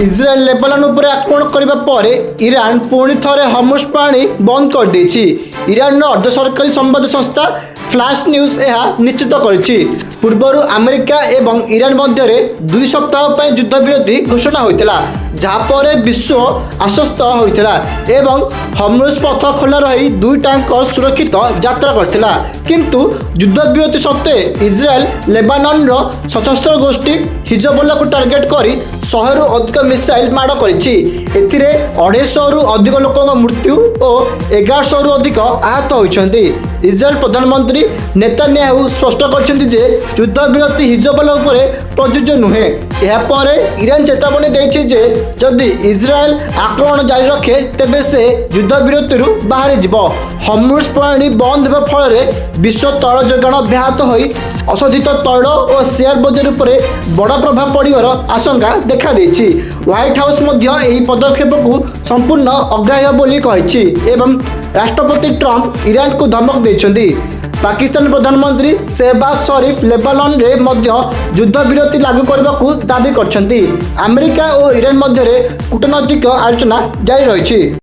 Israel Lebanon उपर आक्रमण करने पर ईरान पुणी थे हर्मुज पानी बंद कर देछि। ईरान अर्ध सरकारी संबाद संस्था फ्लाश न्यूज यह निश्चित करिछि। पूर्वर अमेरिका एवं ईरान मध्य 2 सप्ताह पर युद्ध विरति घोषणा होता, जहाँपर विश्व आश्वस्त होता एवं हर्मुज पथ खोला रही 2 टैंकर सुरक्षित यात्रा करथिला। किंतु युद्ध विरति सत्वे इज्राएल लेबानन सशस्त्र गोष्ठी हिजबुल्लाह को टार्गेट करी 100 रु अधिक मिसाइल माड़ करिछि। एथिरे 250 रु अधिक लोकों मृत्यु और 1100 रु अधिक आहत होइछन्ति। इज्राएल प्रधानमंत्री नेतान्याहू स्पष्ट करछन्ति जे युद्ध विरति हिजबुल्लाह उपरे प्रযোज्य नुहे। यापर ईरान चेतावनी देछि जे जदि इज्राएल आक्रमण जारी रखे तेबे से युद्ध विरति बाहरी जीव। हर्मुज पानी बंद होगा फल विश्व तैल जोगाण ब्याहत होई अशोधित तैल और शेयर बजार उपरे बड़ प्रभाव पड़िबार आशंका देखा देछि। व्हाइट हाउस मध्य एही पदक्षेप को संपूर्ण अग्राह्य बोली कहिछि एवं राष्ट्रपति ट्रंप ईरान को धमक देछन्ति। पाकिस्तान प्रधानमंत्री शहबाज शरीफ लेबानन रे मध्य युद्ध विरति लागू करने को दाबी करछन्ति। अमेरिका और ईरान मध्य कूटनैतिक आलोचना जारी रही।